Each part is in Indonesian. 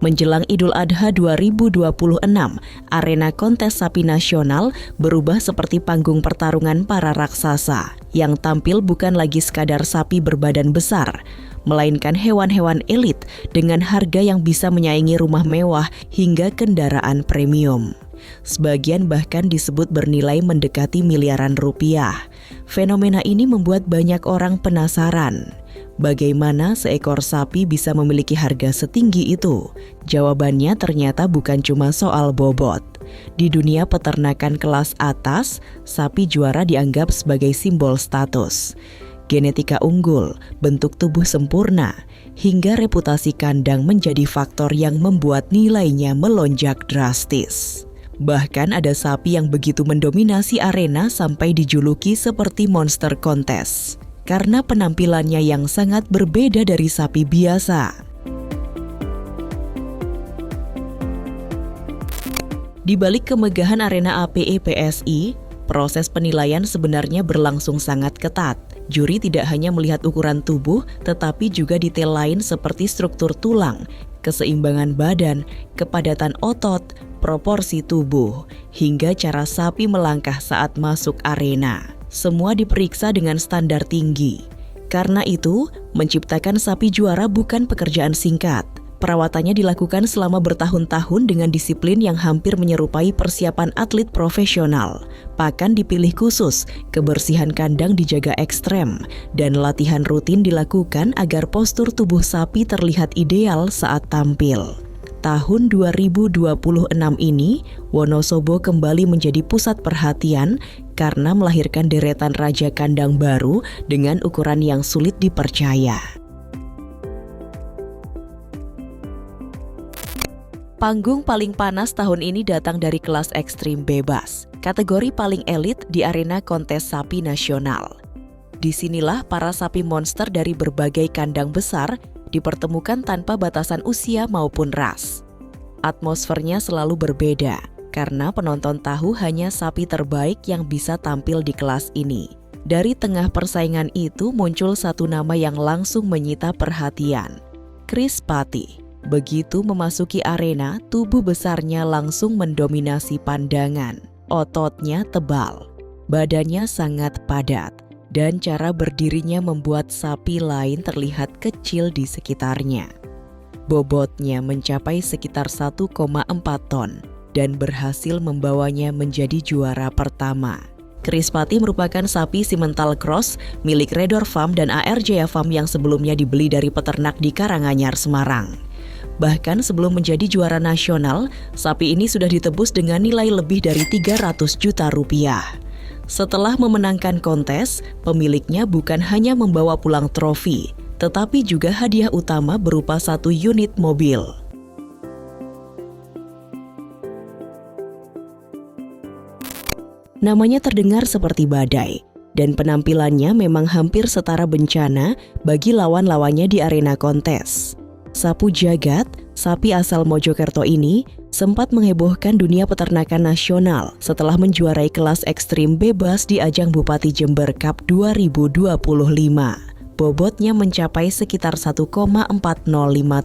Menjelang Idul Adha 2026, arena kontes sapi nasional berubah seperti panggung pertarungan para raksasa. Yang tampil bukan lagi sekadar sapi berbadan besar, melainkan hewan-hewan elit dengan harga yang bisa menyaingi rumah mewah hingga kendaraan premium. Sebagian bahkan disebut bernilai mendekati miliaran rupiah. Fenomena ini membuat banyak orang penasaran. Bagaimana seekor sapi bisa memiliki harga setinggi itu? Jawabannya ternyata bukan cuma soal bobot. Di dunia peternakan kelas atas, sapi juara dianggap sebagai simbol status. Genetika unggul, bentuk tubuh sempurna, hingga reputasi kandang menjadi faktor yang membuat nilainya melonjak drastis. Bahkan ada sapi yang begitu mendominasi arena sampai dijuluki seperti monster kontes, karena penampilannya yang sangat berbeda dari sapi biasa. Di balik kemegahan arena APE PSI, proses penilaian sebenarnya berlangsung sangat ketat. Juri tidak hanya melihat ukuran tubuh, tetapi juga detail lain seperti struktur tulang, keseimbangan badan, kepadatan otot, proporsi tubuh, hingga cara sapi melangkah saat masuk arena. Semua diperiksa dengan standar tinggi. Karena itu, menciptakan sapi juara bukan pekerjaan singkat. Perawatannya dilakukan selama bertahun-tahun dengan disiplin yang hampir menyerupai persiapan atlet profesional. Pakan dipilih khusus, kebersihan kandang dijaga ekstrem, dan latihan rutin dilakukan agar postur tubuh sapi terlihat ideal saat tampil. Tahun 2026 ini, Wonosobo kembali menjadi pusat perhatian karena melahirkan deretan raja kandang baru dengan ukuran yang sulit dipercaya. Panggung paling panas tahun ini datang dari kelas ekstrim bebas, kategori paling elit di arena kontes sapi nasional. Disinilah para sapi monster dari berbagai kandang besar dipertemukan tanpa batasan usia maupun ras. Atmosfernya selalu berbeda, karena penonton tahu hanya sapi terbaik yang bisa tampil di kelas ini. Dari tengah persaingan itu muncul satu nama yang langsung menyita perhatian, Chris Patti. Begitu memasuki arena, tubuh besarnya langsung mendominasi pandangan. Ototnya tebal, badannya sangat padat, dan cara berdirinya membuat sapi lain terlihat kecil di sekitarnya. Bobotnya mencapai sekitar 1,4 ton dan berhasil membawanya menjadi juara pertama. Chris Patti merupakan sapi Simmental Cross milik Redor Farm dan AR Jaya Farm yang sebelumnya dibeli dari peternak di Karanganyar, Semarang. Bahkan sebelum menjadi juara nasional, sapi ini sudah ditebus dengan nilai lebih dari 300 juta rupiah. Setelah memenangkan kontes, pemiliknya bukan hanya membawa pulang trofi, tetapi juga hadiah utama berupa 1 unit mobil. Namanya terdengar seperti badai, dan penampilannya memang hampir setara bencana bagi lawan-lawannya di arena kontes. Sapu Jagat, sapi asal Mojokerto ini, sempat menghebohkan dunia peternakan nasional setelah menjuarai kelas ekstrim bebas di ajang Bupati Jember Cup 2025. Bobotnya mencapai sekitar 1,405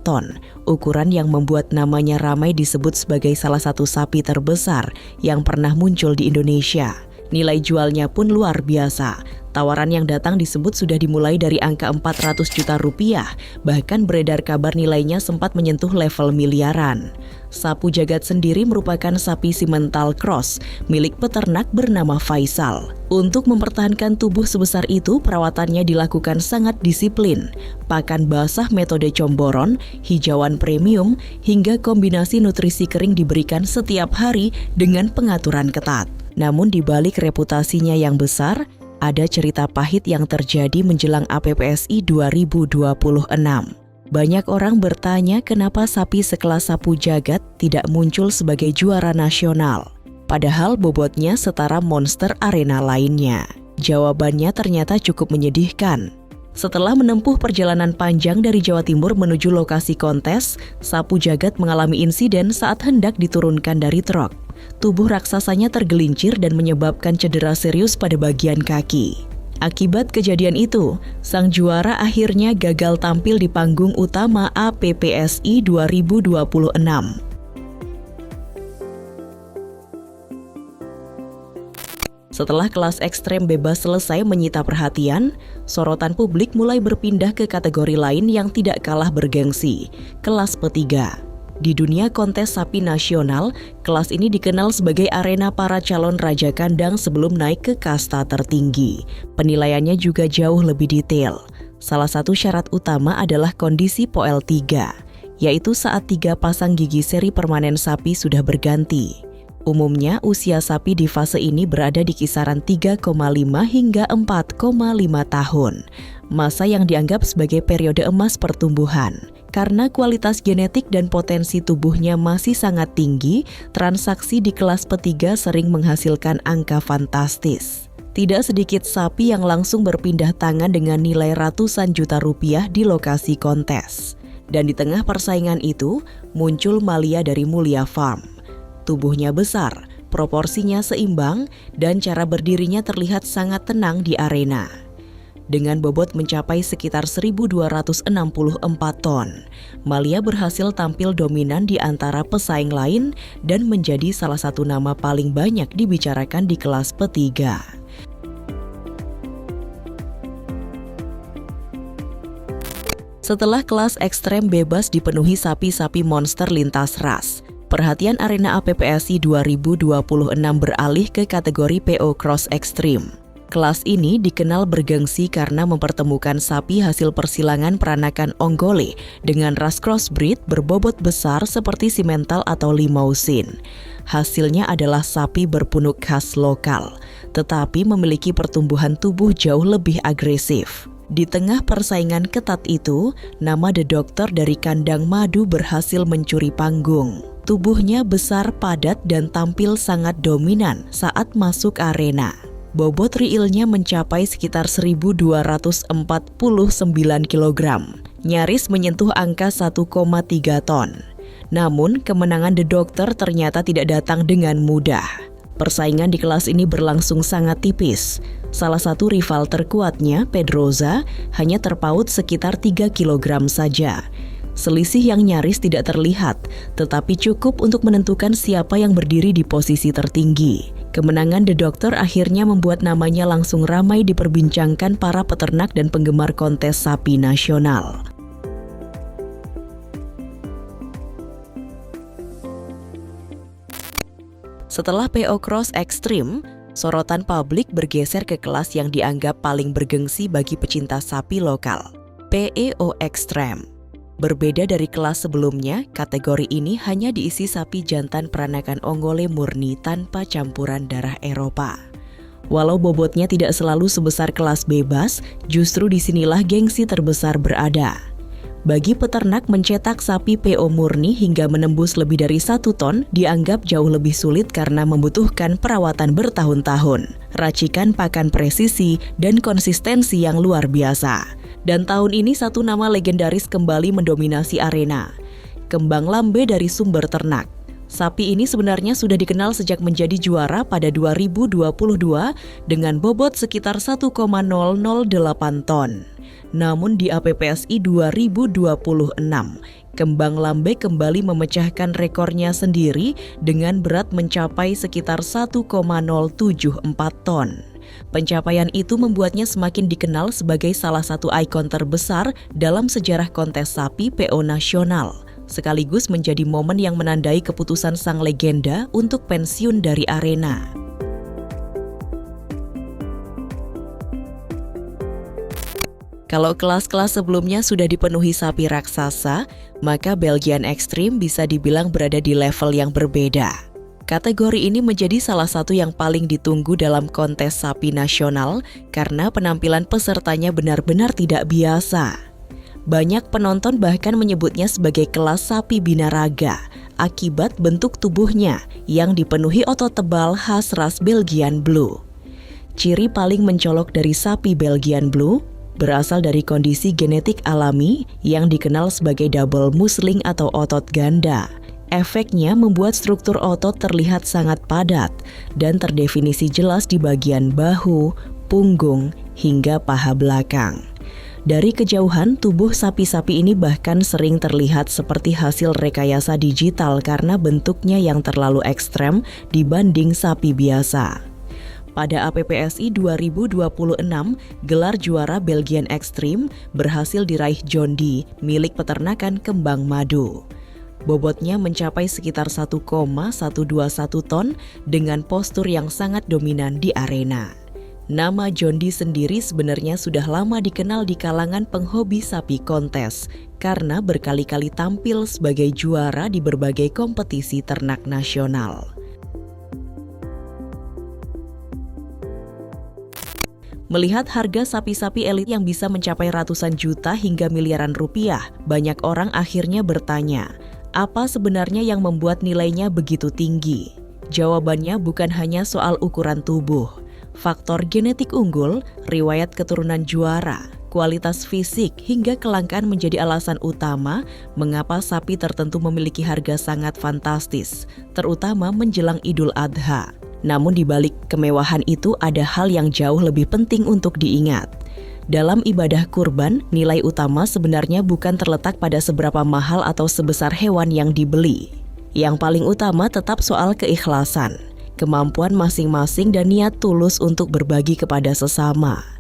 ton, ukuran yang membuat namanya ramai disebut sebagai salah satu sapi terbesar yang pernah muncul di Indonesia. Nilai jualnya pun luar biasa. Tawaran yang datang disebut sudah dimulai dari angka 400 juta rupiah, bahkan beredar kabar nilainya sempat menyentuh level miliaran. Sapu Jagat sendiri merupakan sapi Simmental Cross milik peternak bernama Faisal. Untuk mempertahankan tubuh sebesar itu, perawatannya dilakukan sangat disiplin. Pakan basah metode comboron, hijauan premium, hingga kombinasi nutrisi kering diberikan setiap hari dengan pengaturan ketat. Namun di balik reputasinya yang besar, ada cerita pahit yang terjadi menjelang APPSI 2026. Banyak orang bertanya kenapa sapi sekelas Sapu Jagat tidak muncul sebagai juara nasional, padahal bobotnya setara monster arena lainnya. Jawabannya ternyata cukup menyedihkan. Setelah menempuh perjalanan panjang dari Jawa Timur menuju lokasi kontes, Sapu Jagat mengalami insiden saat hendak diturunkan dari truk. Tubuh raksasanya tergelincir dan menyebabkan cedera serius pada bagian kaki. Akibat kejadian itu, sang juara akhirnya gagal tampil di panggung utama APPSI 2026. Setelah kelas ekstrem bebas selesai menyita perhatian, sorotan publik mulai berpindah ke kategori lain yang tidak kalah bergengsi, kelas petiga. Di dunia kontes sapi nasional, kelas ini dikenal sebagai arena para calon raja kandang sebelum naik ke kasta tertinggi. Penilaiannya juga jauh lebih detail. Salah satu syarat utama adalah kondisi POL 3, yaitu saat 3 pasang gigi seri permanen sapi sudah berganti. Umumnya, usia sapi di fase ini berada di kisaran 3,5 hingga 4,5 tahun, masa yang dianggap sebagai periode emas pertumbuhan. Karena kualitas genetik dan potensi tubuhnya masih sangat tinggi, transaksi di kelas petiga sering menghasilkan angka fantastis. Tidak sedikit sapi yang langsung berpindah tangan dengan nilai ratusan juta rupiah di lokasi kontes. Dan di tengah persaingan itu, muncul Malia dari Mulia Farm. Tubuhnya besar, proporsinya seimbang, dan cara berdirinya terlihat sangat tenang di arena. Dengan bobot mencapai sekitar 1.264 ton, Malia berhasil tampil dominan di antara pesaing lain dan menjadi salah satu nama paling banyak dibicarakan di kelas petiga. Setelah kelas ekstrem bebas dipenuhi sapi-sapi monster lintas ras, perhatian arena APPSI 2026 beralih ke kategori PO Cross Extreme. Kelas ini dikenal bergengsi karena mempertemukan sapi hasil persilangan peranakan Onggole dengan ras crossbreed berbobot besar seperti Simmental atau Limousin. Hasilnya adalah sapi berpunuk khas lokal, tetapi memiliki pertumbuhan tubuh jauh lebih agresif. Di tengah persaingan ketat itu, nama The Doctor dari kandang madu berhasil mencuri panggung. Tubuhnya besar, padat, dan tampil sangat dominan saat masuk arena. Bobot realnya mencapai sekitar 1.249 kg, nyaris menyentuh angka 1,3 ton. Namun, kemenangan The Doctor ternyata tidak datang dengan mudah. Persaingan di kelas ini berlangsung sangat tipis. Salah satu rival terkuatnya, Pedroza, hanya terpaut sekitar 3 kg saja. Selisih yang nyaris tidak terlihat, tetapi cukup untuk menentukan siapa yang berdiri di posisi tertinggi. Kemenangan The Doctor akhirnya membuat namanya langsung ramai diperbincangkan para peternak dan penggemar kontes sapi nasional. Setelah PO Cross Extreme, sorotan publik bergeser ke kelas yang dianggap paling bergengsi bagi pecinta sapi lokal, PEO Extreme. Berbeda dari kelas sebelumnya, kategori ini hanya diisi sapi jantan peranakan Onggole murni tanpa campuran darah Eropa. Walau bobotnya tidak selalu sebesar kelas bebas, justru disinilah gengsi terbesar berada. Bagi peternak mencetak sapi PO murni hingga menembus lebih dari 1 ton dianggap jauh lebih sulit karena membutuhkan perawatan bertahun-tahun, racikan pakan presisi, dan konsistensi yang luar biasa. Dan tahun ini satu nama legendaris kembali mendominasi arena, Kembang Lambe dari Sumber Ternak. Sapi ini sebenarnya sudah dikenal sejak menjadi juara pada 2022 dengan bobot sekitar 1,008 ton. Namun di APPSI 2026, Kembang Lambe kembali memecahkan rekornya sendiri dengan berat mencapai sekitar 1,074 ton. Pencapaian itu membuatnya semakin dikenal sebagai salah satu ikon terbesar dalam sejarah kontes sapi PO nasional, sekaligus menjadi momen yang menandai keputusan sang legenda untuk pensiun dari arena. Kalau kelas-kelas sebelumnya sudah dipenuhi sapi raksasa, maka Belgian Extreme bisa dibilang berada di level yang berbeda. Kategori ini menjadi salah satu yang paling ditunggu dalam kontes sapi nasional karena penampilan pesertanya benar-benar tidak biasa. Banyak penonton bahkan menyebutnya sebagai kelas sapi binaraga akibat bentuk tubuhnya yang dipenuhi otot tebal khas ras Belgian Blue. Ciri paling mencolok dari sapi Belgian Blue berasal dari kondisi genetik alami yang dikenal sebagai double musling atau otot ganda. Efeknya membuat struktur otot terlihat sangat padat dan terdefinisi jelas di bagian bahu, punggung, hingga paha belakang. Dari kejauhan, tubuh sapi-sapi ini bahkan sering terlihat seperti hasil rekayasa digital karena bentuknya yang terlalu ekstrem dibanding sapi biasa. Pada APPSI 2026, gelar juara Belgian Extreme berhasil diraih John Dee, milik peternakan kembang madu. Bobotnya mencapai sekitar 1,121 ton dengan postur yang sangat dominan di arena. Nama John Dee sendiri sebenarnya sudah lama dikenal di kalangan penghobi sapi kontes karena berkali-kali tampil sebagai juara di berbagai kompetisi ternak nasional. Melihat harga sapi-sapi elit yang bisa mencapai ratusan juta hingga miliaran rupiah, banyak orang akhirnya bertanya, apa sebenarnya yang membuat nilainya begitu tinggi? Jawabannya bukan hanya soal ukuran tubuh. Faktor genetik unggul, riwayat keturunan juara, kualitas fisik, hingga kelangkaan menjadi alasan utama mengapa sapi tertentu memiliki harga sangat fantastis, terutama menjelang Idul Adha. Namun di balik kemewahan itu ada hal yang jauh lebih penting untuk diingat. Dalam ibadah kurban, nilai utama sebenarnya bukan terletak pada seberapa mahal atau sebesar hewan yang dibeli. Yang paling utama tetap soal keikhlasan, kemampuan masing-masing dan niat tulus untuk berbagi kepada sesama.